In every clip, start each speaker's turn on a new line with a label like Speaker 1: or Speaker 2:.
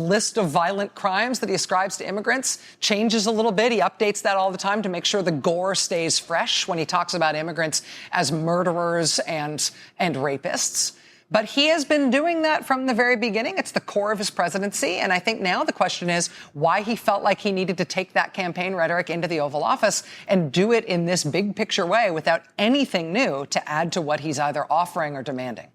Speaker 1: list of violent crimes that he ascribes to immigrants changes a little bit. He updates that all the time to make sure the gore stays fresh when he talks about immigrants as murderers and rapists. But he has been doing that from the very beginning. It's the core of his presidency. And I think now the question is why he felt like he needed to take that campaign rhetoric into the Oval Office and do it in this big picture way without anything new to add to what he's either offering or demanding.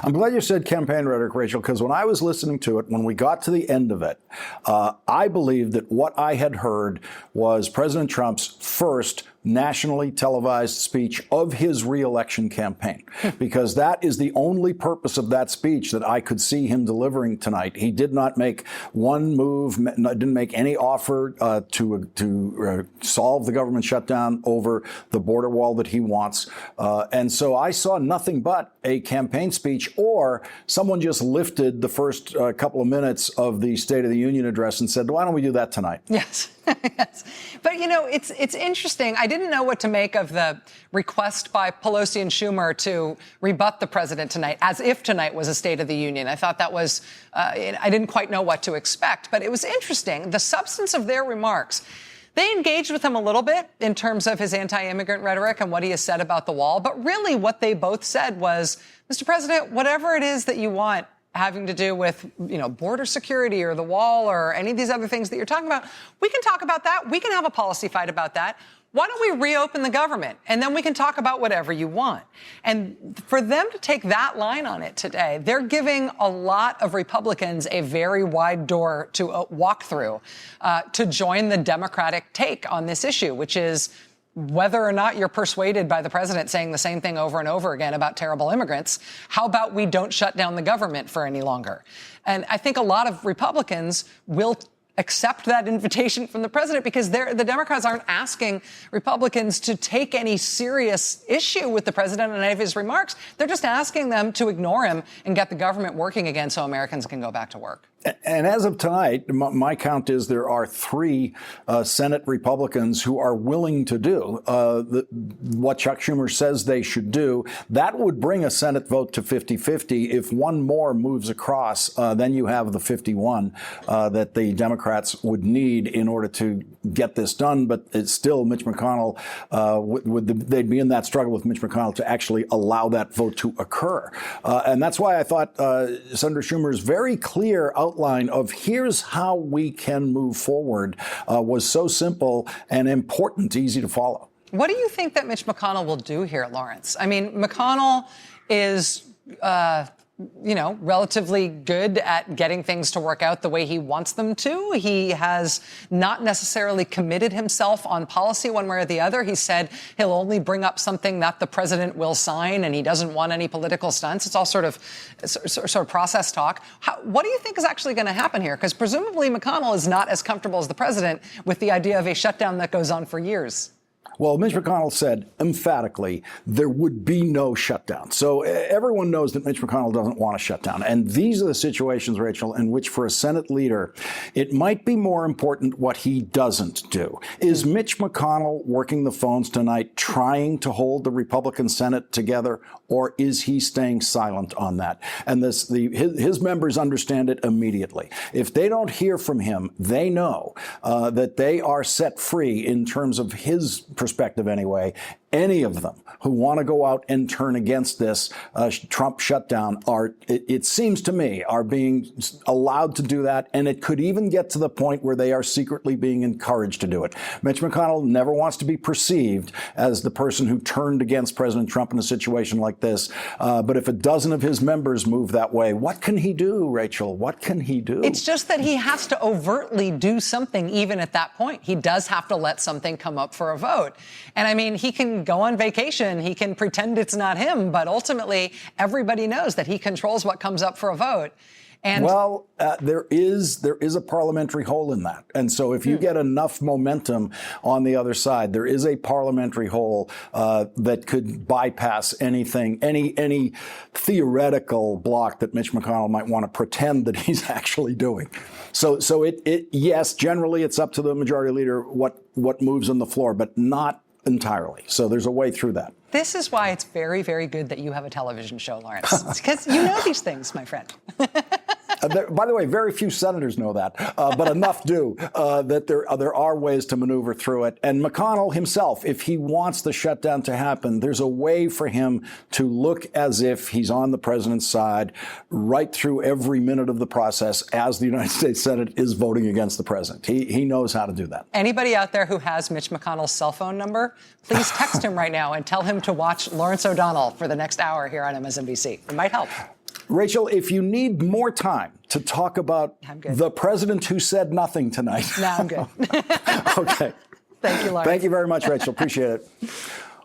Speaker 2: I'm glad you said campaign rhetoric, Rachel, because when I was listening to it, when we got to the end of it, I believed that what I had heard was President Trump's first nationally televised speech of his reelection campaign, because that is the only purpose of that speech that I could see him delivering tonight. He did not make one move, didn't make any offer to solve the government shutdown over the border wall that he wants. And so I saw nothing but a campaign speech, or someone just lifted the first couple of minutes of the State of the Union address and said, why don't we do that tonight?
Speaker 1: Yes. Yes. But, you know, it's interesting. I didn't know what to make of the request by Pelosi and Schumer to rebut the president tonight, as if tonight was a State of the Union. I thought that was, I didn't quite know what to expect. But it was interesting. The substance of their remarks, they engaged with him a little bit in terms of his anti-immigrant rhetoric and what he has said about the wall. But really what they both said was, Mr. President, whatever it is that you want having to do with, you know, border security or the wall or any of these other things that you're talking about, we can talk about that. We can have a policy fight about that. Why don't we reopen the government? And then we can talk about whatever you want. And for them to take that line on it today, they're giving a lot of Republicans a very wide door to walk through to join the Democratic take on this issue, which is whether or not you're persuaded by the president saying the same thing over and over again about terrible immigrants, how about we don't shut down the government for any longer? And I think a lot of Republicans will accept that invitation from the president because the Democrats aren't asking Republicans to take any serious issue with the president and any of his remarks. They're just asking them to ignore him and get the government working again so Americans can go back to work.
Speaker 2: And as of tonight, my count is there are 3 Senate Republicans who are willing to do what Chuck Schumer says they should do. That would bring a Senate vote to 50-50. If one more moves across, then you have the 51 that the Democrats would need in order to get this done. But it's still Mitch McConnell, they'd be in that struggle with Mitch McConnell to actually allow that vote to occur. And that's why I thought Senator Schumer's very clear outline of here's how we can move forward was so simple and important, easy to follow.
Speaker 1: What do you think that Mitch McConnell will do here, Lawrence? I mean, McConnell is, relatively good at getting things to work out the way he wants them to. He has not necessarily committed himself on policy one way or the other. He said he'll only bring up something that the president will sign, and he doesn't want any political stunts. It's all sort of process talk. What do you think is actually going to happen here? Because presumably McConnell is not as comfortable as the president with the idea of a shutdown that goes on for years.
Speaker 2: Well, Mitch McConnell said emphatically there would be no shutdown. So everyone knows that Mitch McConnell doesn't want a shutdown. And these are the situations, Rachel, in which for a Senate leader, it might be more important what he doesn't do. Is Mitch McConnell working the phones tonight trying to hold the Republican Senate together, or is he staying silent on that? And his members understand it immediately. If they don't hear from him, they know that they are set free in terms of his perspective anyway. Any of them who want to go out and turn against this Trump shutdown it seems to me, are being allowed to do that. And it could even get to the point where they are secretly being encouraged to do it. Mitch McConnell never wants to be perceived as the person who turned against President Trump in a situation like this. But if a dozen of his members move that way, what can he do, Rachel? What can he do?
Speaker 1: It's just that he has to overtly do something even at that point. He does have to let something come up for a vote. And I mean, he can go on vacation. He can pretend it's not him. But ultimately, everybody knows that he controls what comes up for a vote. And
Speaker 2: well, there is a parliamentary hole in that. And so if you get enough momentum on the other side, there is a parliamentary hole that could bypass anything, any theoretical block that Mitch McConnell might want to pretend that he's actually doing. So yes, generally it's up to the majority leader what moves on the floor, but not entirely. So there's a way through that.
Speaker 1: This is why it's very, very good that you have a television show, Lawrence. Because you know these things, my friend.
Speaker 2: By the way, very few senators know that, but enough do, that there are ways to maneuver through it. And McConnell himself, if he wants the shutdown to happen, there's a way for him to look as if he's on the president's side right through every minute of the process as the United States Senate is voting against the president. He knows how to do that.
Speaker 1: Anybody out there who has Mitch McConnell's cell phone number, please text him right now and tell him to watch Lawrence O'Donnell for the next hour here on MSNBC. It might help.
Speaker 2: Rachel, if you need more time to talk about the president who said nothing tonight.
Speaker 1: No, I'm good.
Speaker 2: Okay.
Speaker 1: Thank you, Lawrence.
Speaker 2: Thank you very much, Rachel. Appreciate it.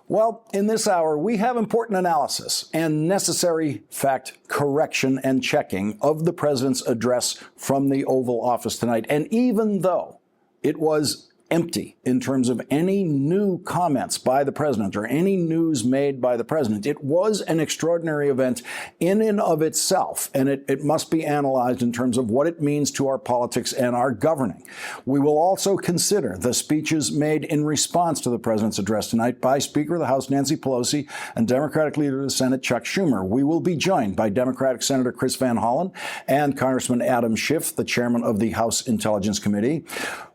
Speaker 2: Well, in this hour, we have important analysis and necessary fact correction and checking of the president's address from the Oval Office tonight. And even though it was empty in terms of any new comments by the president or any news made by the president, it was an extraordinary event in and of itself, and it must be analyzed in terms of what it means to our politics and our governing. We will also consider the speeches made in response to the president's address tonight by Speaker of the House Nancy Pelosi and Democratic Leader of the Senate Chuck Schumer. We will be joined by Democratic Senator Chris Van Hollen and Congressman Adam Schiff, the chairman of the House Intelligence Committee.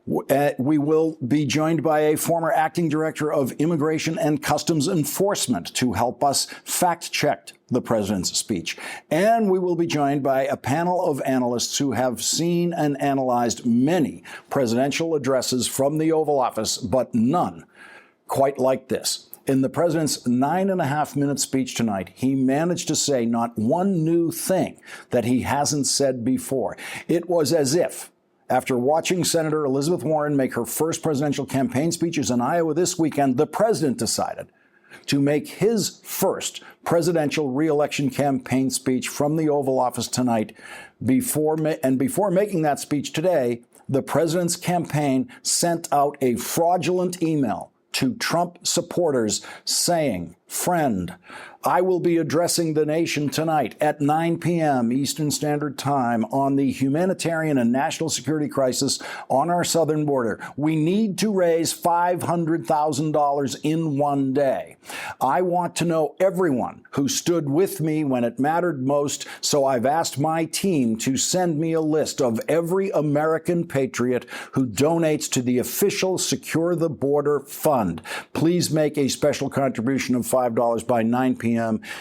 Speaker 2: We will be joined by a former acting director of Immigration and Customs Enforcement to help us fact-check the president's speech. And we will be joined by a panel of analysts who have seen and analyzed many presidential addresses from the Oval Office, but none quite like this. In the president's 9.5-minute speech tonight, he managed to say not one new thing that he hasn't said before. It was as if, after watching Senator Elizabeth Warren make her first presidential campaign speeches in Iowa this weekend, the president decided to make his first presidential re-election campaign speech from the Oval Office tonight. Before making that speech today, the president's campaign sent out a fraudulent email to Trump supporters saying, "Friend, I will be addressing the nation tonight at 9 p.m. Eastern Standard Time on the humanitarian and national security crisis on our southern border. We need to raise $500,000 in one day. I want to know everyone who stood with me when it mattered most, so I've asked my team to send me a list of every American patriot who donates to the official Secure the Border Fund. Please make a special contribution of $5 by 9 p.m.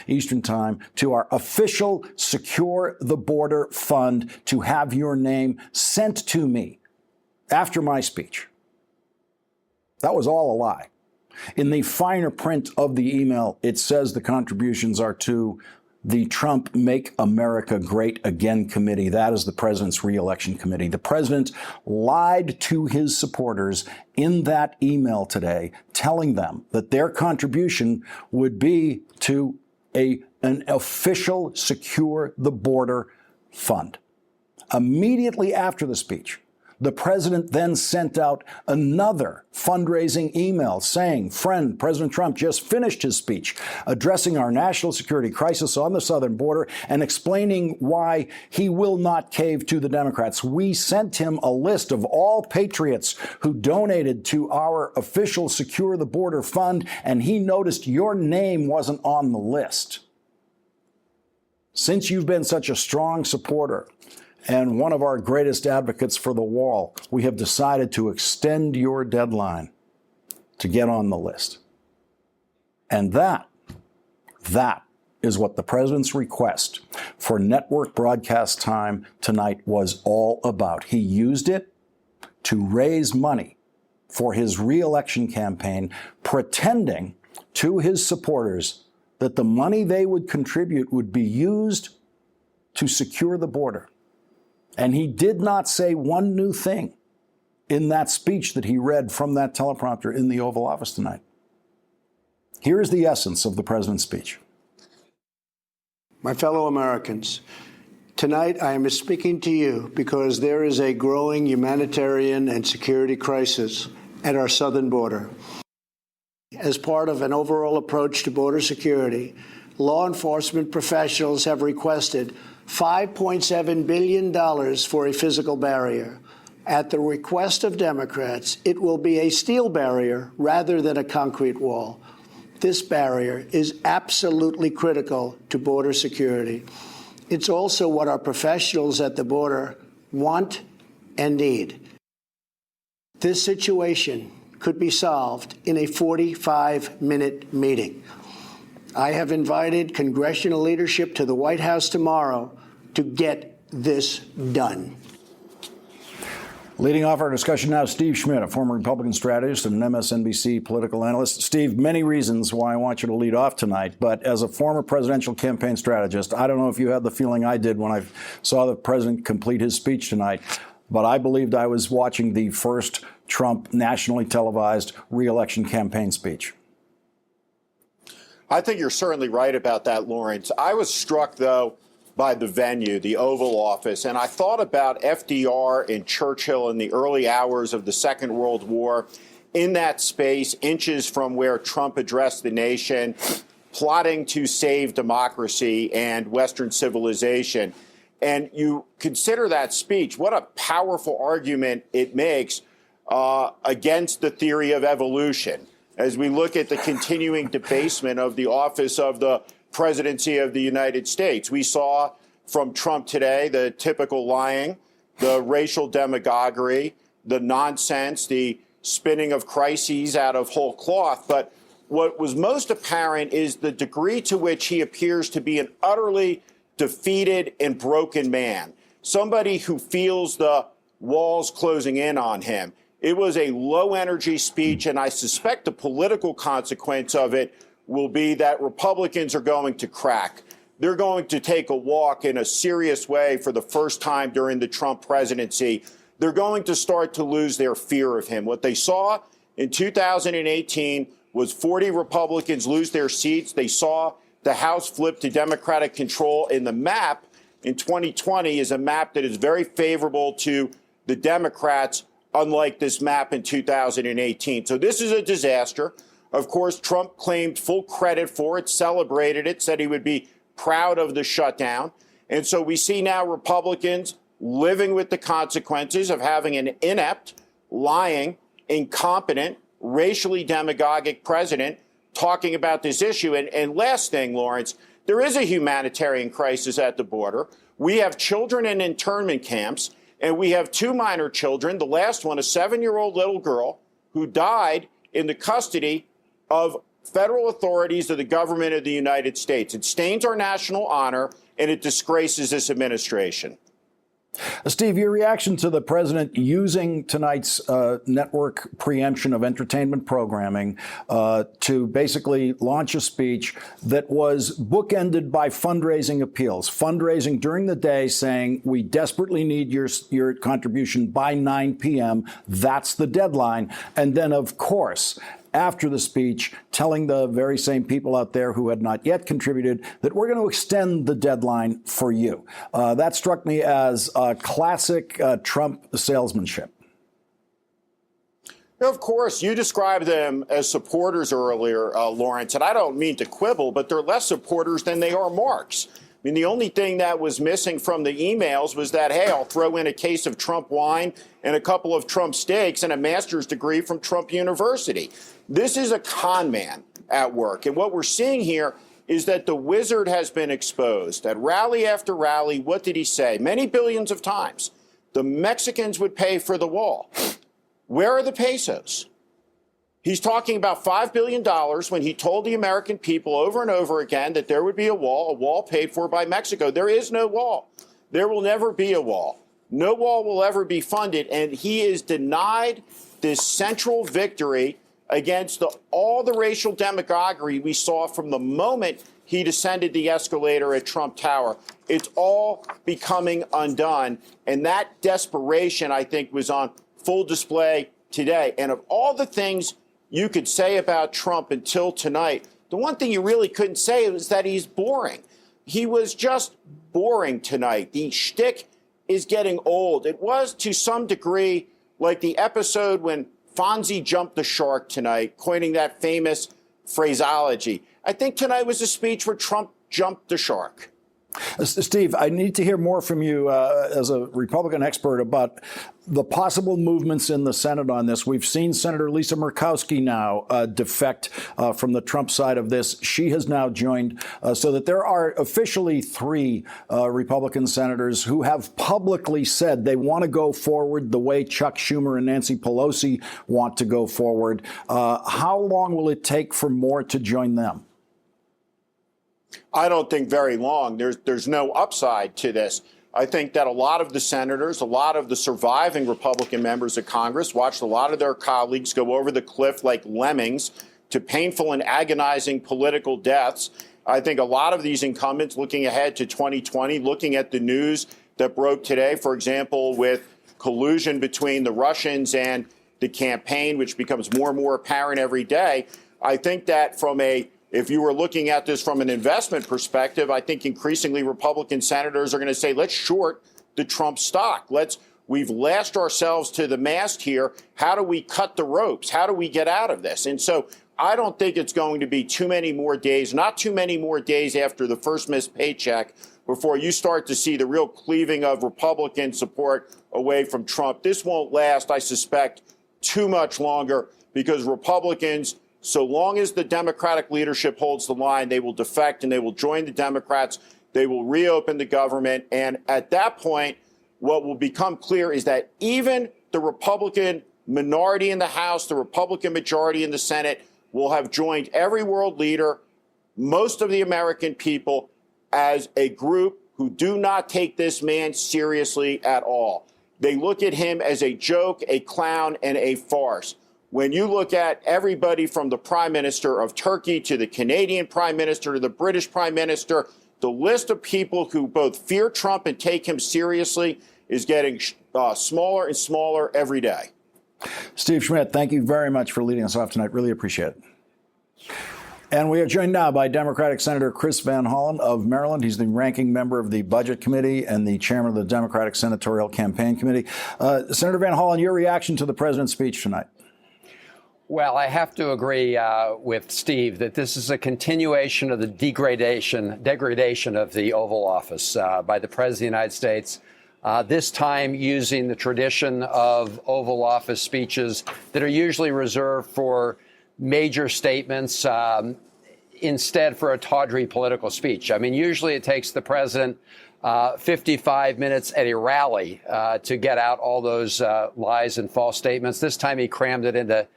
Speaker 2: Eastern Time to our official Secure the Border Fund to have your name sent to me after my speech." That was all a lie. In the finer print of the email, it says the contributions are to the Trump Make America Great Again Committee. That is the president's re-election committee. The president lied to his supporters in that email today, telling them that their contribution would be to an official Secure the Border Fund. Immediately after the speech, the president then sent out another fundraising email saying, "Friend, President Trump just finished his speech addressing our national security crisis on the southern border and explaining why he will not cave to the Democrats. We sent him a list of all patriots who donated to our official Secure the Border Fund, and he noticed your name wasn't on the list. Since you've been such a strong supporter and one of our greatest advocates for the wall, we have decided to extend your deadline to get on the list." And that is what the president's request for network broadcast time tonight was all about. He used it to raise money for his re-election campaign, pretending to his supporters that the money they would contribute would be used to secure the border. And he did not say one new thing in that speech that he read from that teleprompter in the Oval Office tonight. Here is the essence of the president's speech.
Speaker 3: My fellow Americans, tonight I am speaking to you because there is a growing humanitarian and security crisis at our southern border. As part of an overall approach to border security, law enforcement professionals have requested $5.7 billion for a physical barrier. At the request of Democrats, it will be a steel barrier rather than a concrete wall. This barrier is absolutely critical to border security. It's also what our professionals at the border want and need. This situation could be solved in a 45-minute meeting. I have invited congressional leadership to the White House tomorrow to get this done.
Speaker 2: Leading off our discussion now, Steve Schmidt, a former Republican strategist and an MSNBC political analyst. Steve, many reasons why I want you to lead off tonight, but as a former presidential campaign strategist, I don't know if you had the feeling I did when I saw the president complete his speech tonight, but I believed I was watching the first Trump nationally televised re-election campaign speech.
Speaker 4: I think you're certainly right about that, Lawrence. I was struck, though, by the venue, the Oval Office, and I thought about FDR and Churchill in the early hours of the Second World War in that space, inches from where Trump addressed the nation, plotting to save democracy and Western civilization. And you consider that speech, what a powerful argument it makes against the theory of evolution. As we look at the continuing debasement of the office of the presidency of the United States. We saw from Trump today the typical lying, the racial demagoguery, the nonsense, the spinning of crises out of whole cloth. But what was most apparent is the degree to which he appears to be an utterly defeated and broken man, somebody who feels the walls closing in on him. It was a low-energy speech, and I suspect the political consequence of it will be that Republicans are going to crack. They're going to take a walk in a serious way for the first time during the Trump presidency. They're going to start to lose their fear of him. What they saw in 2018 was 40 Republicans lose their seats. They saw the House flip to Democratic control, and the map in 2020 is a map that is very favorable to the Democrats, unlike this map in 2018. So this is a disaster. Of course, Trump claimed full credit for it, celebrated it, said he would be proud of the shutdown. And so we see now Republicans living with the consequences of having an inept, lying, incompetent, racially demagogic president talking about this issue. And last thing, Lawrence, there is a humanitarian crisis at the border. We have children in internment camps, and we have two minor children, the last one, a 7-year-old little girl who died in the custody of federal authorities of the government of the United States. It stains our national honor, and it disgraces this administration.
Speaker 2: Steve, your reaction to the president using tonight's network preemption of entertainment programming to basically launch a speech that was bookended by fundraising appeals, fundraising during the day saying, we desperately need your contribution by 9 p.m. That's the deadline. And then, of course, after the speech, telling the very same people out there who had not yet contributed that we're going to extend the deadline for you. That struck me as classic Trump salesmanship.
Speaker 4: Of course, you described them as supporters earlier, Lawrence, and I don't mean to quibble, but they're less supporters than they are marks. I mean, the only thing that was missing from the emails was that, hey, I'll throw in a case of Trump wine and a couple of Trump steaks and a master's degree from Trump University. This is a con man at work. And what we're seeing here is that the wizard has been exposed. At rally after rally, what did he say? Many billions of times. The Mexicans would pay for the wall. Where are the pesos? He's talking about $5 billion when he told the American people over and over again that there would be a wall paid for by Mexico. There is no wall. There will never be a wall. No wall will ever be funded. And he is denied this central victory against all the racial demagoguery we saw from the moment he descended the escalator at Trump Tower. It's all becoming undone. And that desperation, I think, was on full display today. And of all the things you could say about Trump until tonight, the one thing you really couldn't say was that he's boring. He was just boring tonight. The shtick is getting old. It was, to some degree, like the episode when Fonzie jumped the shark tonight, coining that famous phraseology. I think tonight was a speech where Trump jumped the shark.
Speaker 2: Steve, I need to hear more from you as a Republican expert about the possible movements in the Senate on this. We've seen Senator Lisa Murkowski now defect from the Trump side of this. She has now joined, so that there are officially 3 Republican senators who have publicly said they want to go forward the way Chuck Schumer and Nancy Pelosi want to go forward. How long will it take for more to join them?
Speaker 4: I don't think very long. There's no upside to this. I think that a lot of the senators, a lot of the surviving Republican members of Congress watched a lot of their colleagues go over the cliff like lemmings to painful and agonizing political deaths. I think a lot of these incumbents looking ahead to 2020, looking at the news that broke today, for example, with collusion between the Russians and the campaign, which becomes more and more apparent every day. I think that if you were looking at this from an investment perspective, I think increasingly Republican senators are going to say, let's short the Trump stock. We've lashed ourselves to the mast here. How do we cut the ropes? How do we get out of this? And so I don't think it's going to be too many more days, not too many more days after the first missed paycheck before you start to see the real cleaving of Republican support away from Trump. This won't last, I suspect, too much longer because Republicans, so long as the Democratic leadership holds the line, they will defect and they will join the Democrats. They will reopen the government. And at that point, what will become clear is that even the Republican minority in the House, the Republican majority in the Senate will have joined every world leader, most of the American people, as a group who do not take this man seriously at all. They look at him as a joke, a clown, and a farce. When you look at everybody from the Prime Minister of Turkey to the Canadian Prime Minister to the British Prime Minister, the list of people who both fear Trump and take him seriously is getting smaller and smaller every day.
Speaker 2: Steve Schmidt, thank you very much for leading us off tonight. Really appreciate it. And we are joined now by Democratic Senator Chris Van Hollen of Maryland. He's the ranking member of the Budget Committee and the chairman of the Democratic Senatorial Campaign Committee. Senator Van Hollen, your reaction to the president's speech tonight?
Speaker 5: Well, I have to agree with Steve that this is a continuation of the degradation of the Oval Office by the President of the United States, this time using the tradition of Oval Office speeches that are usually reserved for major statements instead for a tawdry political speech. I mean, usually it takes the president 55 minutes at a rally to get out all those lies and false statements. This time he crammed it into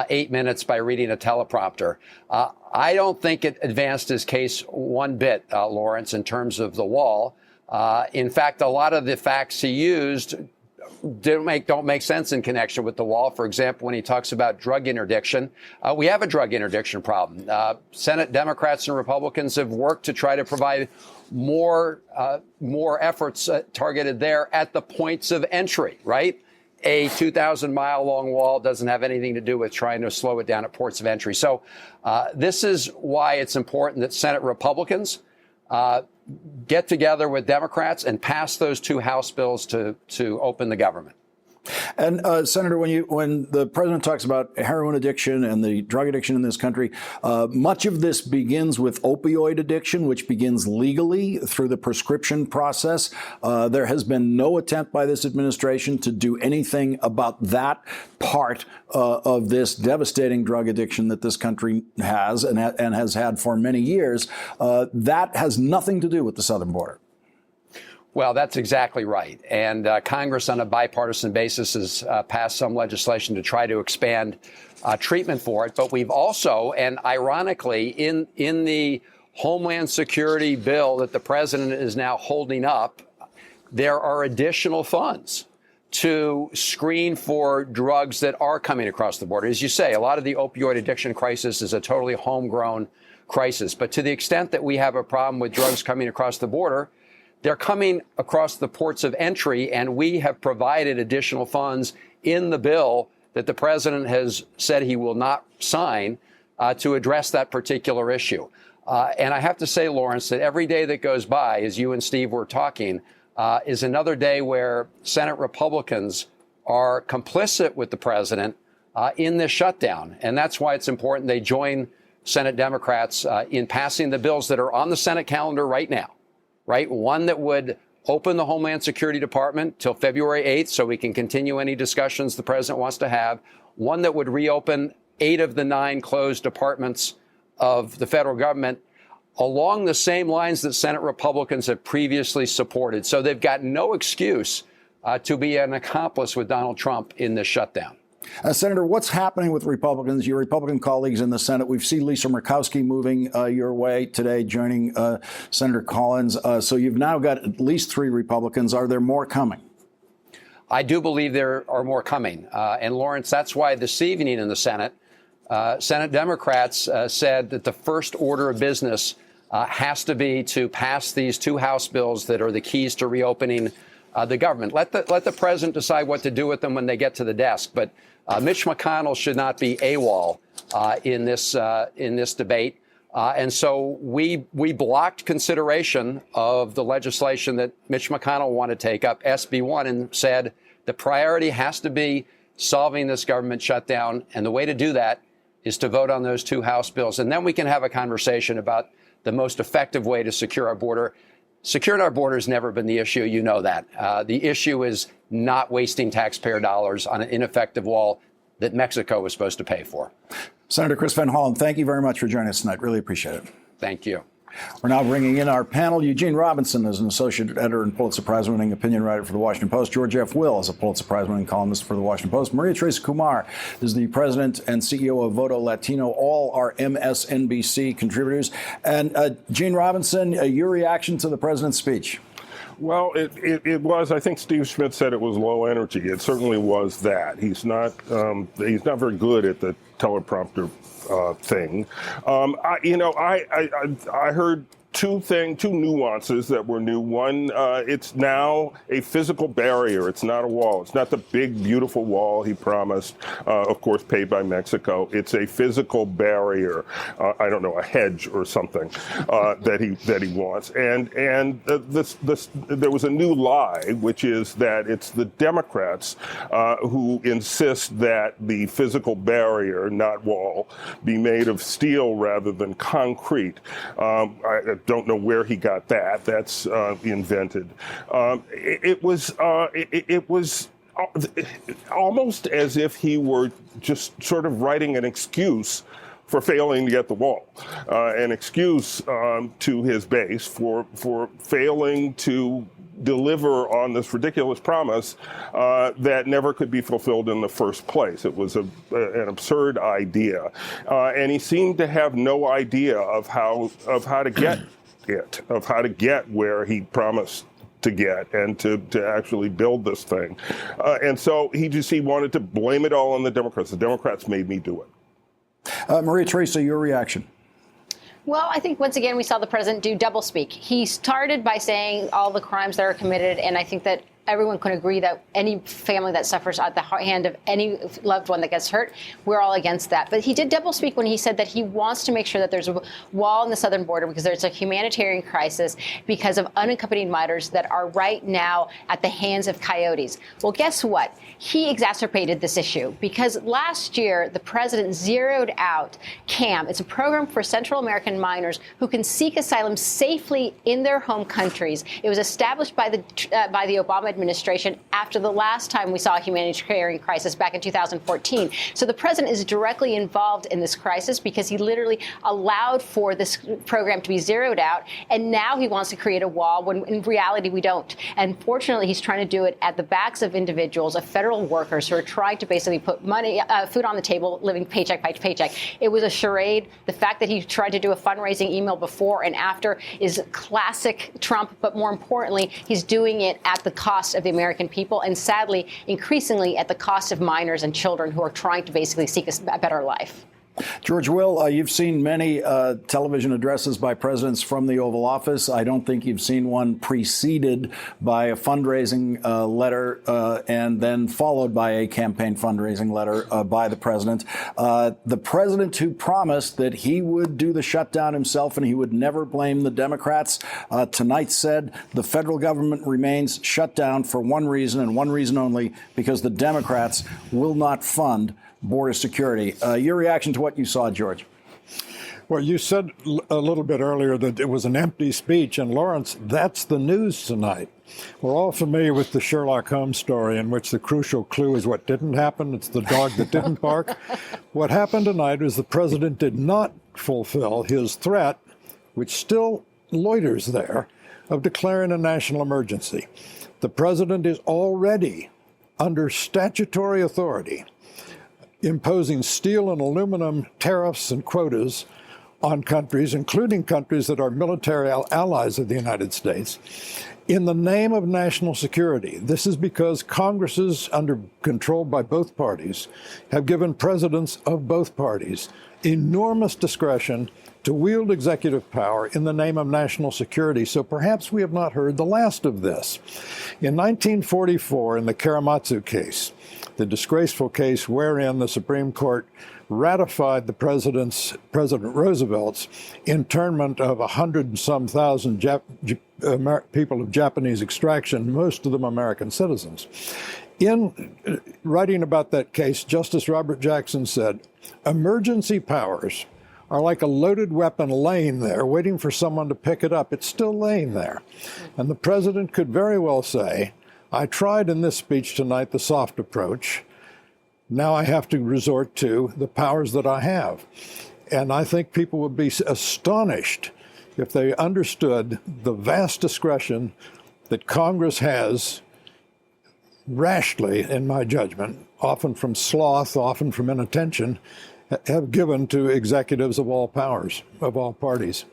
Speaker 5: 8 minutes by reading a teleprompter. I don't think it advanced his case one bit, Lawrence, in terms of the wall. In fact, a lot of the facts he used don't make sense in connection with the wall. For example, when he talks about drug interdiction, we have a drug interdiction problem. Senate Democrats and Republicans have worked to try to provide more efforts targeted there at the points of entry, right? A 2,000-mile long wall doesn't have anything to do with trying to slow it down at ports of entry. So this is why it's important that Senate Republicans get together with Democrats and pass those 2 House bills to open the government.
Speaker 2: And Senator, when the president talks about heroin addiction and the drug addiction in this country, much of this begins with opioid addiction, which begins legally through the prescription process. There has been no attempt by this administration to do anything about that part of this devastating drug addiction that this country has and has had for many years. That has nothing to do with the southern border.
Speaker 5: Well, that's exactly right. And Congress, on a bipartisan basis, has passed some legislation to try to expand treatment for it. But we've also, and ironically, in the Homeland Security bill that the president is now holding up, there are additional funds to screen for drugs that are coming across the border. As you say, a lot of the opioid addiction crisis is a totally homegrown crisis. But to the extent that we have a problem with drugs coming across the border, they're coming across the ports of entry, and we have provided additional funds in the bill that the president has said he will not sign to address that particular issue. And I have to say, Lawrence, that every day that goes by, as you and Steve were talking, is another day where Senate Republicans are complicit with the president in this shutdown. And that's why it's important they join Senate Democrats in passing the bills that are on the Senate calendar right now. right? One that would open the Homeland Security Department till February 8th so we can continue any discussions the president wants to have. One that would reopen 8 of the 9 closed departments of the federal government along the same lines that Senate Republicans have previously supported. So they've got no excuse to be an accomplice with Donald Trump in this shutdown.
Speaker 2: Senator, what's happening with Republicans, your Republican colleagues in the Senate? We've seen Lisa Murkowski moving your way today, joining Senator Collins. So you've now got at least 3 Republicans. Are there more coming?
Speaker 5: I do believe there are more coming. And Lawrence, that's why this evening in the Senate, Senate Democrats said that the first order of business has to be to pass these 2 House bills that are the keys to reopening the government. Let the president decide what to do with them when they get to the desk. But Mitch McConnell should not be AWOL in this debate. And so we blocked consideration of the legislation that Mitch McConnell wanted to take up, SB 1, and said the priority has to be solving this government shutdown. And the way to do that is to vote on those 2 House bills. And then we can have a conversation about the most effective way to secure our border. Securing our border has never been the issue. You know that. The issue is not wasting taxpayer dollars on an ineffective wall that Mexico was supposed to pay for.
Speaker 2: Senator Chris Van Hollen, thank you very much for joining us tonight. Really appreciate it.
Speaker 5: Thank you.
Speaker 2: We're now bringing in our panel. Eugene Robinson is an associate editor and Pulitzer Prize-winning opinion writer for The Washington Post. George F. Will is a Pulitzer Prize-winning columnist for The Washington Post. Maria Teresa Kumar is the president and CEO of Voto Latino. All are MSNBC contributors. And Gene Robinson, your reaction to the president's speech?
Speaker 6: Well, it was. I think Steve Schmidt said it was low energy. It certainly was that. He's not very good at the teleprompter thing. I heard two nuances that were new. One, it's now a physical barrier. It's not a wall. It's not the big, beautiful wall he promised, of course, paid by Mexico. It's a physical barrier. I don't know, a hedge or something that he wants. And there was a new lie, which is that it's the Democrats who insist that the physical barrier, not wall, be made of steel rather than concrete. I don't know where he got that. That's invented. It was almost as if he were just sort of writing an excuse for failing to get the wall, an excuse to his base for failing to deliver on this ridiculous promise that never could be fulfilled in the first place. It was an absurd idea, and he seemed to have no idea of how to get it, of how to get where he promised to get and to actually build this thing. And so he wanted to blame it all on the Democrats. The Democrats made me do it.
Speaker 2: Maria Teresa, your reaction?
Speaker 7: Well, I think once again we saw the president do doublespeak. He started by saying all the crimes that are committed, and I think that everyone can agree that any family that suffers at the hand of any loved one that gets hurt, we're all against that. But he did doublespeak when he said that he wants to make sure that there's a wall on the southern border because there's a humanitarian crisis because of unaccompanied minors that are right now at the hands of coyotes. Well, guess what? He exacerbated this issue because last year the president zeroed out CAM. It's a program for Central American minors who can seek asylum safely in their home countries. It was established by the Obama administration after the last time we saw a humanitarian crisis back in 2014. So the president is directly involved in this crisis because he literally allowed for this program to be zeroed out. And now he wants to create a wall when in reality we don't. And fortunately, he's trying to do it at the backs of individuals, of federal workers who are trying to basically put money, food on the table, living paycheck by paycheck. It was a charade. The fact that he tried to do a fundraising email before and after is classic Trump. But more importantly, he's doing it at the cost of the American people and sadly, increasingly at the cost of minors and children who are trying to basically seek a better life.
Speaker 2: George Will, you've seen many television addresses by presidents from the Oval Office. I don't think you've seen one preceded by a fundraising letter and then followed by a campaign fundraising letter by the president. The president who promised that he would do the shutdown himself and he would never blame the Democrats tonight said the federal government remains shut down for one reason and one reason only, because the Democrats will not fund border security. Your reaction to what you saw, George?
Speaker 8: Well, you said a little bit earlier that it was an empty speech, and Lawrence, that's the news tonight. We're all familiar with the Sherlock Holmes story in which the crucial clue is what didn't happen. It's the dog that didn't bark. What happened tonight is the president did not fulfill his threat, which still loiters there, of declaring a national emergency. The president is already under statutory authority imposing steel and aluminum tariffs and quotas on countries, including countries that are military allies of the United States, in the name of national security. This is because Congresses, controlled by both parties, have given presidents of both parties enormous discretion to wield executive power in the name of national security. So perhaps we have not heard the last of this. In 1944, in the Karematsu case, the disgraceful case wherein the Supreme Court ratified President Roosevelt's internment of 100 and some thousand people of Japanese extraction, most of them American citizens. In writing about that case, Justice Robert Jackson said, emergency powers are like a loaded weapon laying there, waiting for someone to pick it up. It's still laying there. And the president could very well say, I tried in this speech tonight the soft approach. Now I have to resort to the powers that I have. And I think people would be astonished if they understood the vast discretion that Congress has rashly, in my judgment, often from sloth, often from inattention, have given to executives of all powers, of all parties.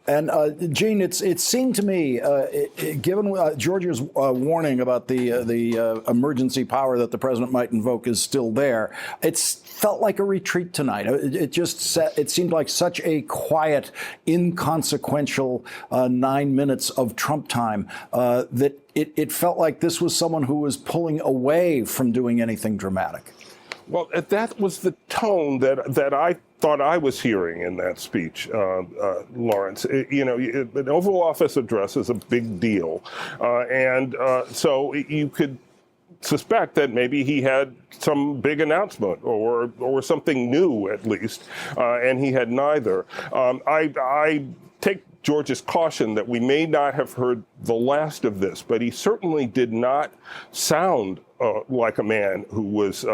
Speaker 2: And Gene, it seemed to me, given Georgia's warning about the emergency power that the president might invoke is still there, it felt like a retreat tonight. It seemed like such a quiet, inconsequential 9 minutes of Trump time that it felt like this was someone who was pulling away from doing anything dramatic.
Speaker 6: Well, that was the tone that I thought I was hearing in that speech, Lawrence. An Oval Office address is a big deal. So you could suspect that maybe he had some big announcement or something new, at least, and he had neither. I take George's caution that we may not have heard the last of this, but he certainly did not sound like a man who was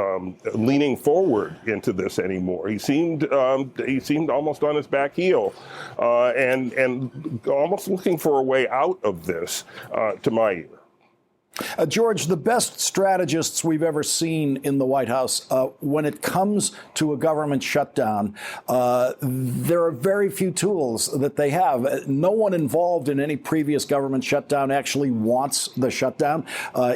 Speaker 6: leaning forward into this anymore. He seemed almost on his back heel and almost looking for a way out of this, to my ear.
Speaker 2: George, the best strategists we've ever seen in the White House, when it comes to a government shutdown, there are very few tools that they have. No one involved in any previous government shutdown actually wants the shutdown.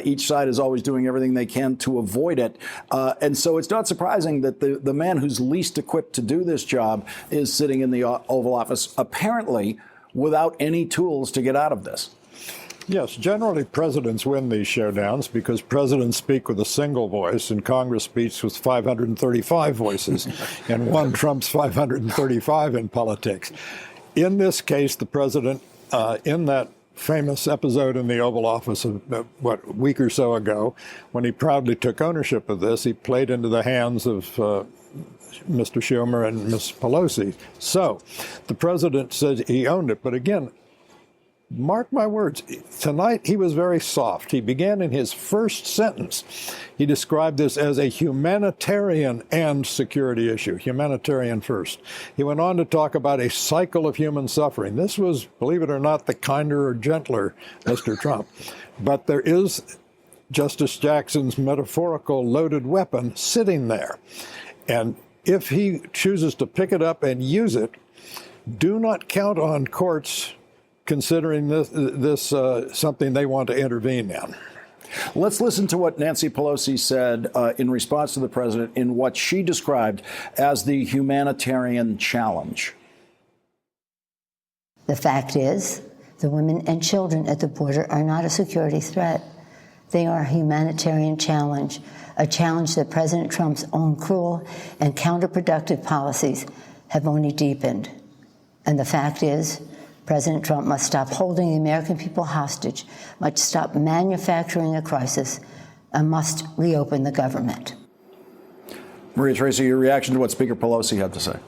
Speaker 2: Each side is always doing everything they can to avoid it. And so it's not surprising that the man who's least equipped to do this job is sitting in the Oval Office, apparently without any tools to get out of this.
Speaker 8: Yes, generally presidents win these showdowns because presidents speak with a single voice and Congress speaks with 535 voices, and one trumps 535 in politics. In this case, the president, in that famous episode in the Oval Office a week or so ago, when he proudly took ownership of this, he played into the hands of Mr. Schumer and Ms. Pelosi. So the president said he owned it, but again, mark my words, tonight he was very soft. He began in his first sentence. He described this as a humanitarian and security issue, humanitarian first. He went on to talk about a cycle of human suffering. This was, believe it or not, the kinder or gentler Mr. Trump. But there is Justice Jackson's metaphorical loaded weapon sitting there. And if he chooses to pick it up and use it, do not count on courts considering this something they want to intervene in.
Speaker 2: Let's listen to what Nancy Pelosi said in response to the president in what she described as the humanitarian challenge.
Speaker 9: The fact is, the women and children at the border are not a security threat. They are a humanitarian challenge, a challenge that President Trump's own cruel and counterproductive policies have only deepened. And the fact is, President Trump must stop holding the American people hostage, must stop manufacturing a crisis, and must reopen the government.
Speaker 2: Maria Tracy, your reaction to what Speaker Pelosi had to say?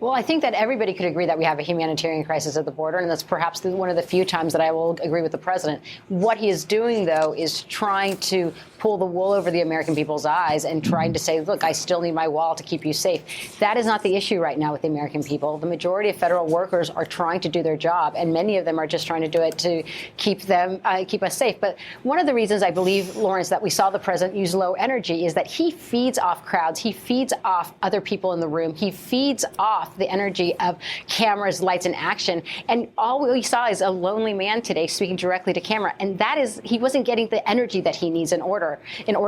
Speaker 7: Well, I think that everybody could agree that we have a humanitarian crisis at the border, and that's perhaps one of the few times that I will agree with the president. What he is doing, though, is trying to pull the wool over the American people's eyes and trying to say, look, I still need my wall to keep you safe. That is not the issue right now with the American people. The majority of federal workers are trying to do their job, and many of them are just trying to do it to keep us safe. But one of the reasons I believe, Lawrence, that we saw the president use low energy is that he feeds off crowds. He feeds off other people in the room. He feeds off the energy of cameras, lights, and action. And all we saw is a lonely man today speaking directly to camera. And that is, he wasn't getting the energy that he needs in order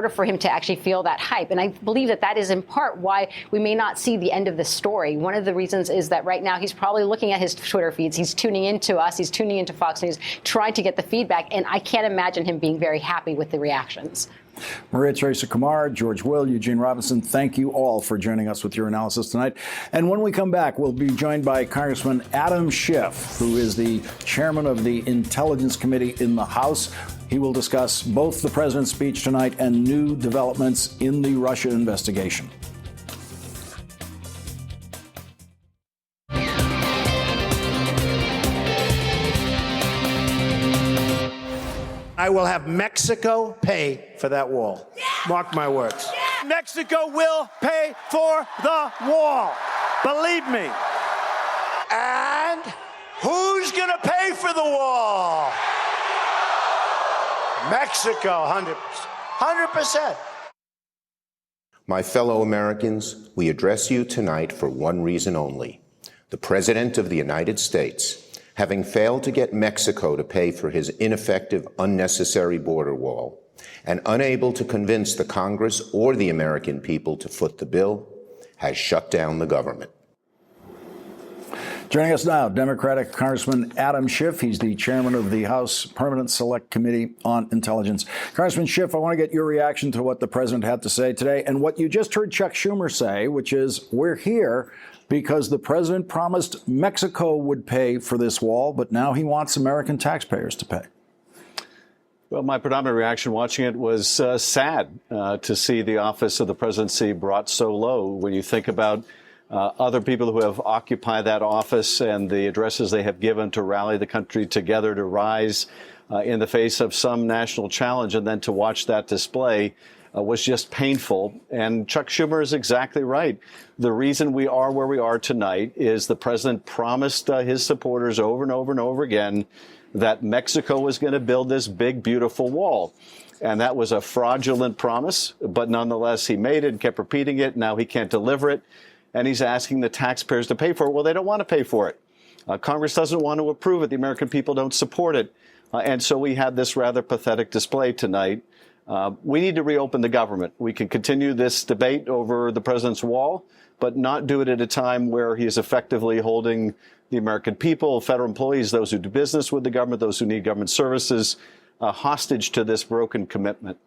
Speaker 7: for him to actually feel that hype. And I believe that that is in part why we may not see the end of this story. One of the reasons is that right now he's probably looking at his Twitter feeds. He's tuning into us. He's tuning into Fox News, trying to get the feedback. And I can't imagine him being very happy with the reactions.
Speaker 2: Maria Teresa Kumar, George Will, Eugene Robinson, thank you all for joining us with your analysis tonight. And when we come back, we'll be joined by Congressman Adam Schiff, who is the chairman of the Intelligence Committee in the House. He will discuss both the president's speech tonight and new developments in the Russia investigation.
Speaker 3: I will have Mexico pay for that wall. Yeah. Mark my words. Yeah. Mexico will pay for the wall. Believe me. And who's going to pay for the wall? Mexico, 100%. 100%.
Speaker 10: My fellow Americans, we address you tonight for one reason only. The President of the United States, having failed to get Mexico to pay for his ineffective, unnecessary border wall, and unable to convince the Congress or the American people to foot the bill, has shut down the government.
Speaker 2: Joining us now, Democratic Congressman Adam Schiff. He's the chairman of the House Permanent Select Committee on Intelligence. Congressman Schiff, I want to get your reaction to what the president had to say today and what you just heard Chuck Schumer say, which is we're here because the president promised Mexico would pay for this wall, but now he wants American taxpayers to pay.
Speaker 11: Well, my predominant reaction watching it was sad to see the office of the presidency brought so low. When you think about other people who have occupied that office and the addresses they have given to rally the country together to rise in the face of some national challenge, and then to watch that display was just painful. And Chuck Schumer is exactly right. The reason we are where we are tonight is the president promised his supporters over and over and over again that Mexico was going to build this big, beautiful wall. And that was a fraudulent promise, but nonetheless, he made it and kept repeating it. Now he can't deliver it. And he's asking the taxpayers to pay for it. Well, they don't want to pay for it. Congress doesn't want to approve it. The American people don't support it. And so we had this rather pathetic display tonight. We need to reopen the government. We can continue this debate over the president's wall, but not do it at a time where he is effectively holding the American people, federal employees, those who do business with the government, those who need government services, hostage to this broken commitment.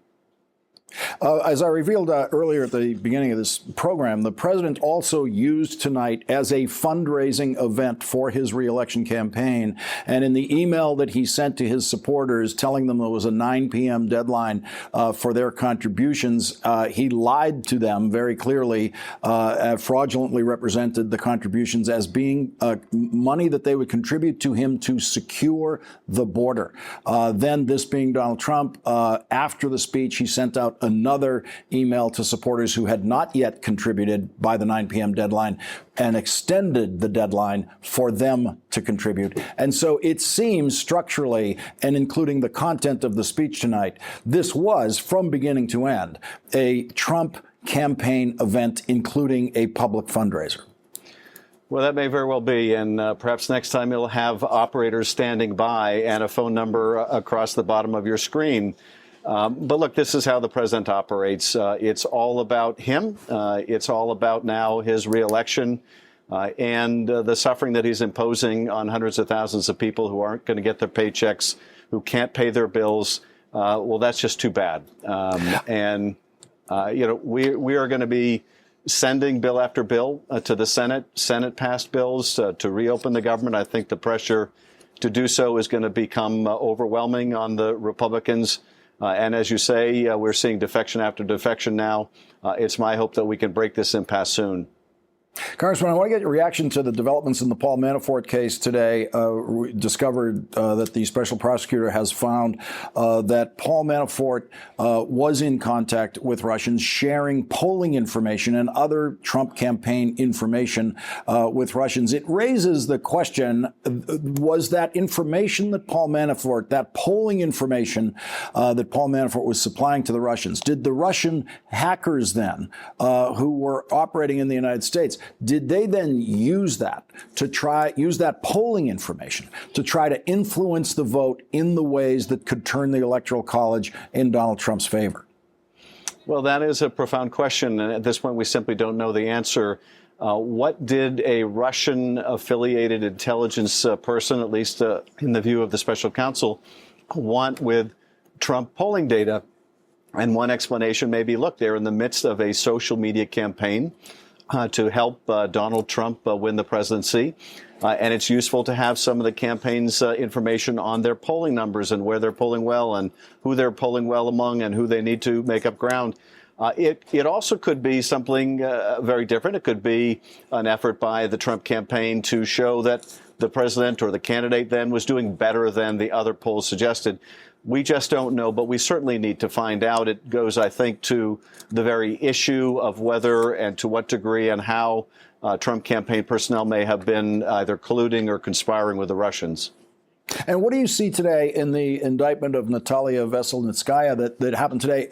Speaker 2: As I revealed earlier at the beginning of this program, the president also used tonight as a fundraising event for his reelection campaign. And in the email that he sent to his supporters telling them there was a 9 p.m. deadline for their contributions, he lied to them very clearly, fraudulently represented the contributions as being money that they would contribute to him to secure the border. Then, this being Donald Trump, after the speech, he sent out another email to supporters who had not yet contributed by the 9 p.m. deadline and extended the deadline for them to contribute. And so it seems structurally, and including the content of the speech tonight, this was, from beginning to end, a Trump campaign event, including a public fundraiser.
Speaker 11: Well, that may very well be. And perhaps next time you'll have operators standing by and a phone number across the bottom of your screen. But look, this is how the president operates. It's all about him. It's all about now his reelection and the suffering that he's imposing on hundreds of thousands of people who aren't going to get their paychecks, who can't pay their bills. Well, that's just too bad. And we are going to be sending bill after bill to the Senate. Senate passed bills to reopen the government. I think the pressure to do so is going to become overwhelming on the Republicans. And as you say, we're seeing defection after defection now. It's my hope that we can break this impasse soon.
Speaker 2: Congressman, I want to get your reaction to the developments in the Paul Manafort case today. We discovered that the special prosecutor has found that Paul Manafort was in contact with Russians, sharing polling information and other Trump campaign information with Russians. It raises the question, was that information that Paul Manafort, that polling information that Paul Manafort was supplying to the Russians, did the Russian hackers then, who were operating in the United States, did they then use that polling information to try to influence the vote in the ways that could turn the Electoral College in Donald Trump's favor?
Speaker 11: Well, that is a profound question, and at this point we simply don't know the answer. What did a Russian-affiliated intelligence person, at least in the view of the special counsel, want with Trump polling data? And one explanation may be, look, they're in the midst of a social media campaign to help Donald Trump win the presidency. And it's useful to have some of the campaign's information on their polling numbers and where they're polling well and who they're polling well among and who they need to make up ground. It also could be something very different. It could be an effort by the Trump campaign to show that the president or the candidate then was doing better than the other polls suggested. We just don't know, but we certainly need to find out. It goes, I think, to the very issue of whether and to what degree and how Trump campaign personnel may have been either colluding or conspiring with the Russians.
Speaker 2: And what do you see today in the indictment of Natalia Veselnitskaya that happened today?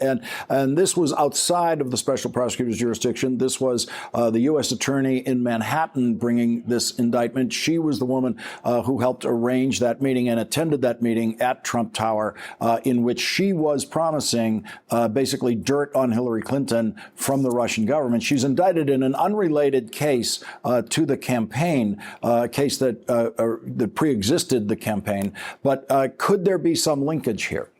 Speaker 2: And this was outside of the special prosecutor's jurisdiction. This was the U.S. attorney in Manhattan bringing this indictment. She was the woman who helped arrange that meeting and attended that meeting at Trump Tower, in which she was promising basically dirt on Hillary Clinton from the Russian government. She's indicted in an unrelated case to the campaign, a case that pre-existed the campaign. But could there be some linkage here?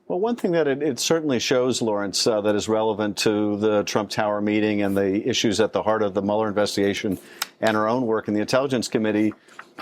Speaker 11: Well, one thing that it certainly shows, Lawrence, that is relevant to the Trump Tower meeting and the issues at the heart of the Mueller investigation and her own work in the Intelligence Committee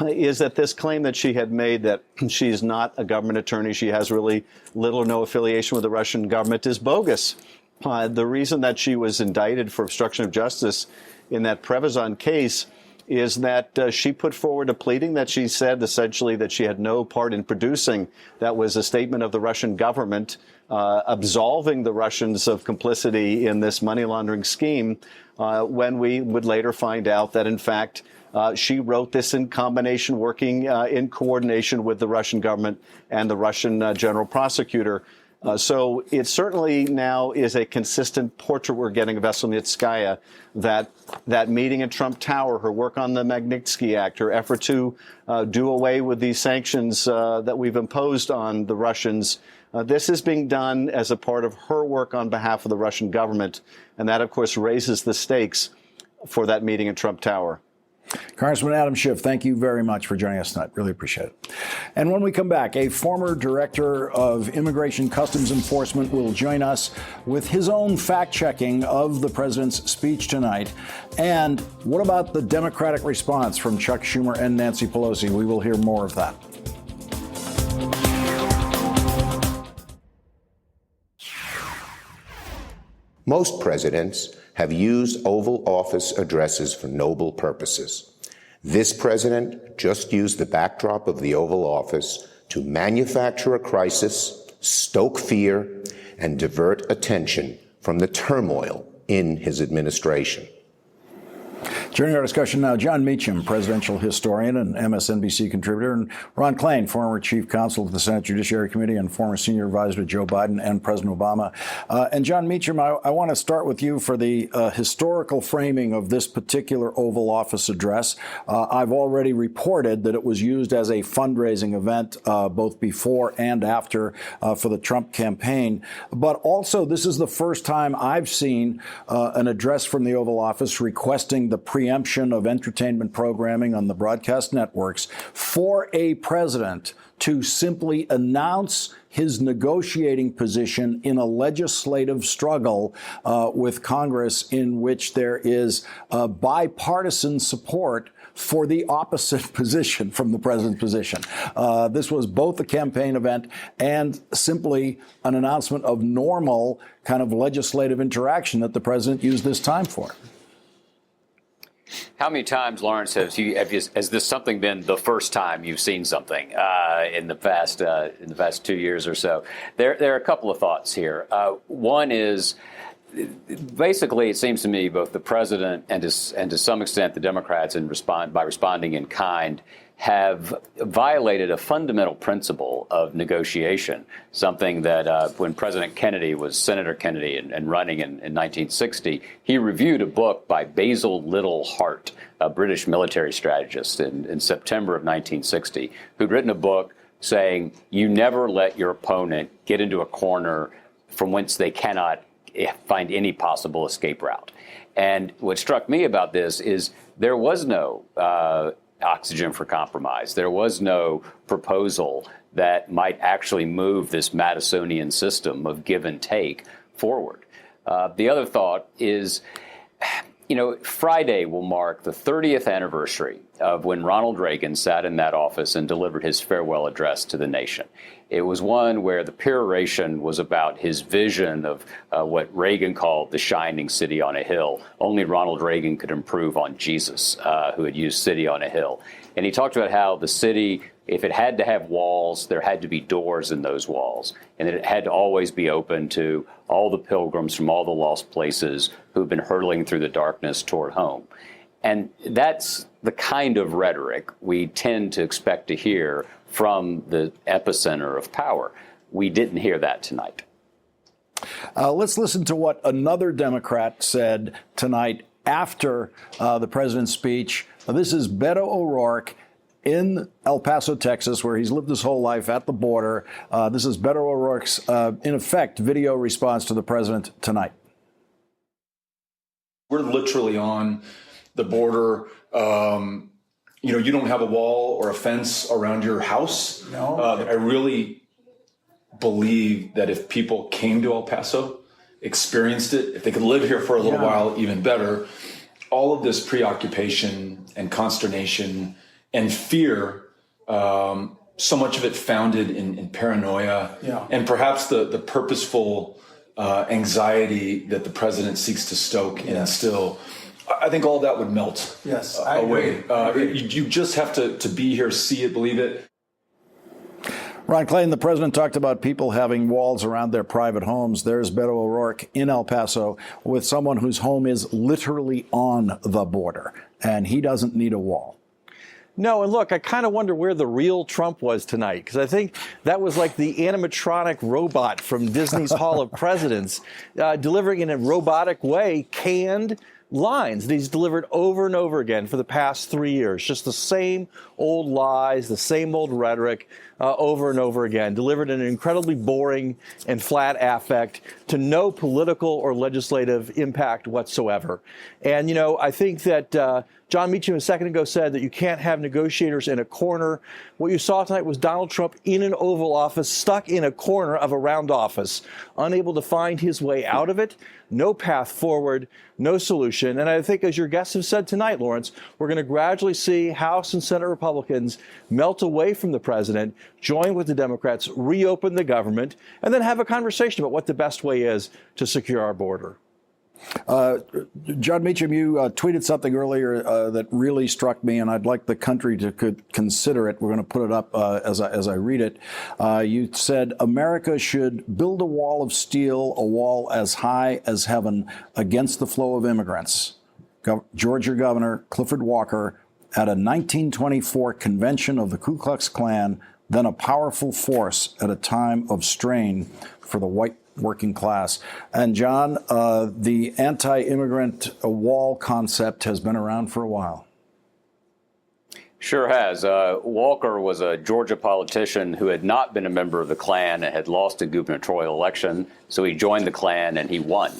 Speaker 11: is that this claim that she had made that she's not a government attorney, she has really little or no affiliation with the Russian government, is bogus. The reason that she was indicted for obstruction of justice in that Prevezon case is that she put forward a pleading that she said essentially that she had no part in producing. That was a statement of the Russian government absolving the Russians of complicity in this money laundering scheme, when we would later find out that, in fact, she wrote this in combination, working in coordination with the Russian government and the Russian general prosecutor. So it certainly now is a consistent portrait we're getting of Veselnitskaya, that meeting at Trump Tower, her work on the Magnitsky Act, her effort to do away with these sanctions that we've imposed on the Russians. This is being done as a part of her work on behalf of the Russian government. And that, of course, raises the stakes for that meeting at Trump Tower.
Speaker 2: Congressman Adam Schiff, thank you very much for joining us tonight. Really appreciate it. And when we come back, a former director of Immigration Customs Enforcement will join us with his own fact-checking of the president's speech tonight. And what about the Democratic response from Chuck Schumer and Nancy Pelosi? We will hear more of that.
Speaker 10: Most presidents have used Oval Office addresses for noble purposes. This president just used the backdrop of the Oval Office to manufacture a crisis, stoke fear, and divert attention from the turmoil in his administration.
Speaker 2: Joining our discussion now, John Meacham, presidential historian and MSNBC contributor, and Ron Klain, former chief counsel to the Senate Judiciary Committee and former senior advisor to Joe Biden and President Obama. And John Meacham, I want to start with you for the historical framing of this particular Oval Office address. I've already reported that it was used as a fundraising event both before and after for the Trump campaign. But also, this is the first time I've seen an address from the Oval Office requesting the preemption of entertainment programming on the broadcast networks for a president to simply announce his negotiating position in a legislative struggle with Congress in which there is bipartisan support for the opposite position from the president's position. This was both a campaign event and simply an announcement of normal kind of legislative interaction that the president used this time for.
Speaker 12: How many times, Lawrence, has this something been the first time you've seen something in the past 2 years or so? There are a couple of thoughts here. One is, basically, it seems to me both the president and to some extent the Democrats, by responding in kind, have violated a fundamental principle of negotiation, something that when President Kennedy was Senator Kennedy and running in 1960, he reviewed a book by Basil Liddell Hart, a British military strategist, in September of 1960, who'd written a book saying, you never let your opponent get into a corner from whence they cannot find any possible escape route. And what struck me about this is there was no oxygen for compromise. There was no proposal that might actually move this Madisonian system of give and take forward. The other thought is, Friday will mark the 30th anniversary of when Ronald Reagan sat in that office and delivered his farewell address to the nation. It was one where the peroration was about his vision of what Reagan called the shining city on a hill. Only Ronald Reagan could improve on Jesus, who had used city on a hill. And he talked about how the city, if it had to have walls, there had to be doors in those walls, and that it had to always be open to all the pilgrims from all the lost places who've been hurtling through the darkness toward home. And that's the kind of rhetoric we tend to expect to hear from the epicenter of power. We didn't hear that tonight.
Speaker 2: Let's listen to what another Democrat said tonight after the president's speech. This is Beto O'Rourke in El Paso, Texas, where he's lived his whole life at the border. This is Beto O'Rourke's, in effect, video response to the president tonight.
Speaker 13: We're literally on the border. You don't have a wall or a fence around your house. No. I really believe that if people came to El Paso, experienced it, if they could live here for a little while, even better, all of this preoccupation and consternation and fear, so much of it founded in paranoia and perhaps the purposeful anxiety that the president seeks to stoke and instill. I think all that would melt away. You just have to be here, see it, believe it.
Speaker 2: Ron Klain, the president talked about people having walls around their private homes. There's Beto O'Rourke in El Paso with someone whose home is literally on the border, and he doesn't need a wall.
Speaker 14: No, and look, I kind of wonder where the real Trump was tonight, because I think that was like the animatronic robot from Disney's Hall of Presidents, delivering in a robotic way canned lines that he's delivered over and over again for the past 3 years. Just the same old lies, the same old rhetoric over and over again, delivered in an incredibly boring and flat affect to no political or legislative impact whatsoever. And, I think that John Meacham a second ago said that you can't have negotiators in a corner. What you saw tonight was Donald Trump in an Oval Office, stuck in a corner of a round office, unable to find his way out of it, no path forward, no solution. And I think, as your guests have said tonight, Lawrence, we're going to gradually see House and Senate Republicans melt away from the president, join with the Democrats, reopen the government, and then have a conversation about what the best way is to secure our border.
Speaker 2: John Meacham, you tweeted something earlier that really struck me, and I'd like the country to consider it. We're going to put it up as I read it. You said America should build a wall of steel, a wall as high as heaven, against the flow of immigrants. Georgia Governor Clifford Walker at a 1924 convention of the Ku Klux Klan, then a powerful force at a time of strain for the white working class. And John, the anti-immigrant wall concept has been around for a while.
Speaker 12: Sure has. Walker was a Georgia politician who had not been a member of the Klan and had lost a gubernatorial election. So he joined the Klan and he won.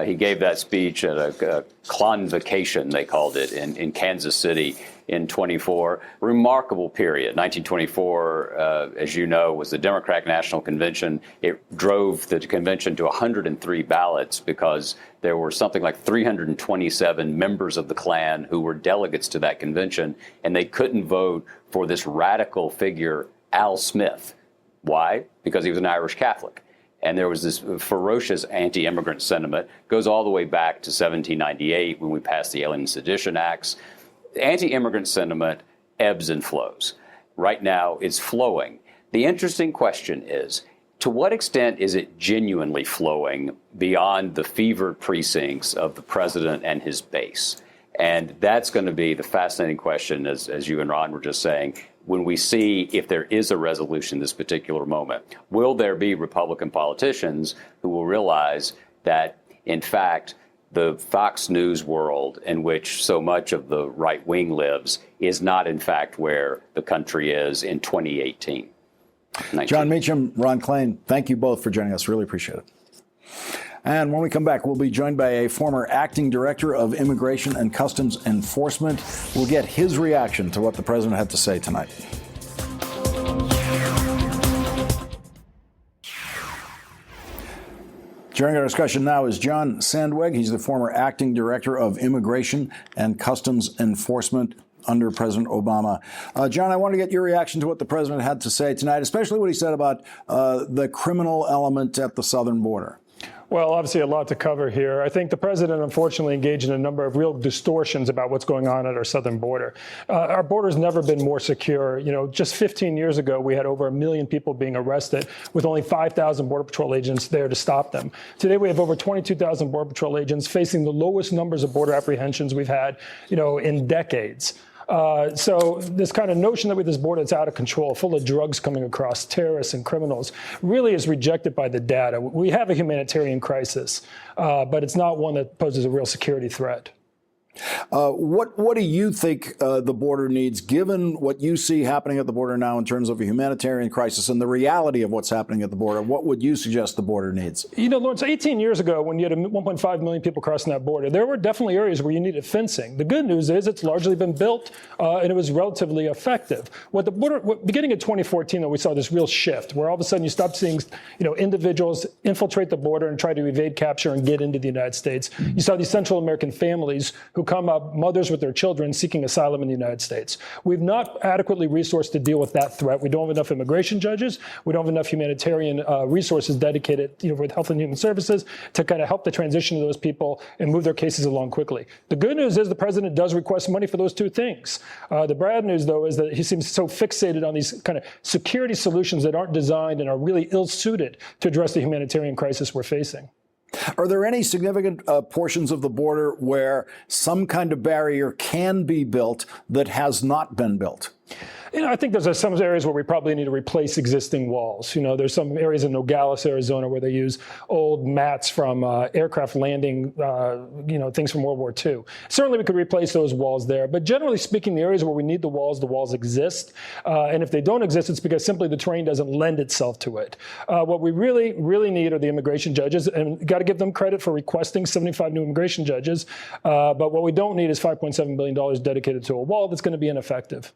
Speaker 12: He gave that speech at a Klanvocation, they called it, in Kansas City in 24. Remarkable period. 1924, as you know, was the Democratic National Convention. It drove the convention to 103 ballots because there were something like 327 members of the Klan who were delegates to that convention, and they couldn't vote for this radical figure, Al Smith. Why? Because he was an Irish Catholic. And there was this ferocious anti-immigrant sentiment. Goes all the way back to 1798 when we passed the Alien and Sedition Acts. anti-immigrant sentiment ebbs and flows. Right now, it's flowing. The interesting question is, to what extent is it genuinely flowing beyond the fevered precincts of the president and his base? And that's going to be the fascinating question, as you and Ron were just saying, when we see if there is a resolution in this particular moment. Will there be Republican politicians who will realize that, in fact, the Fox News world in which so much of the right wing lives is not, in fact, where the country is in 2018?
Speaker 2: John Meacham, Ron Klain, thank you both for joining us. Really appreciate it. And when we come back, we'll be joined by a former acting director of Immigration and Customs Enforcement. We'll get his reaction to what the president had to say tonight. Joining our discussion now is John Sandweg. He's the former acting director of Immigration and Customs Enforcement under President Obama. John, I want to get your reaction to what the president had to say tonight, especially what he said about the criminal element at the southern border.
Speaker 15: Well, obviously a lot to cover here. I think the president, unfortunately, engaged in a number of real distortions about what's going on at our southern border. Our border's never been more secure. You know, just 15 years ago, we had over 1 million people being arrested with only 5,000 Border Patrol agents there to stop them. Today, we have over 22,000 Border Patrol agents facing the lowest numbers of border apprehensions we've had, you know, in decades. So this kind of notion that with this border, it's out of control, full of drugs coming across, terrorists and criminals, really is rejected by the data. We have a humanitarian crisis, but it's not one that poses a real security threat.
Speaker 2: What do you think the border needs, given what you see happening at the border now in terms of a humanitarian crisis and the reality of what's happening at the border? What would you suggest the border needs?
Speaker 15: You know, Lawrence, 18 years ago, when you had 1.5 million people crossing that border, there were definitely areas where you needed fencing. The good news is it's largely been built, and it was relatively effective. Beginning in 2014, though, we saw this real shift where all of a sudden you stopped seeing, you know, individuals infiltrate the border and try to evade capture and get into the United States. You saw these Central American families who come up, mothers with their children seeking asylum in the United States. We've not adequately resourced to deal with that threat. We don't have enough immigration judges. We don't have enough humanitarian resources dedicated, you know, with Health and Human Services to kind of help the transition of those people and move their cases along quickly. The good news is the president does request money for those two things. The bad news, though, is that he seems so fixated on these kind of security solutions that aren't designed and are really ill-suited to address the humanitarian crisis we're facing.
Speaker 2: Are there any significant portions of the border where some kind of barrier can be built that has not been built?
Speaker 15: You know, I think there's some areas where we probably need to replace existing walls. You know, there's some areas in Nogales, Arizona, where they use old mats from aircraft landing, you know, things from World War II. Certainly, we could replace those walls there. But generally speaking, the areas where we need the walls exist. And if they don't exist, it's because simply the terrain doesn't lend itself to it. What we really, really need are the immigration judges, and got to give them credit for requesting 75 new immigration judges. But what we don't need is $5.7 billion dedicated to a wall that's going to be ineffective.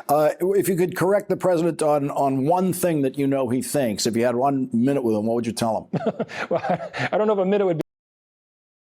Speaker 2: If you could correct the president on one thing that you know he thinks, if you had 1 minute with him, what would you tell him?
Speaker 15: Well, I don't know if a minute would be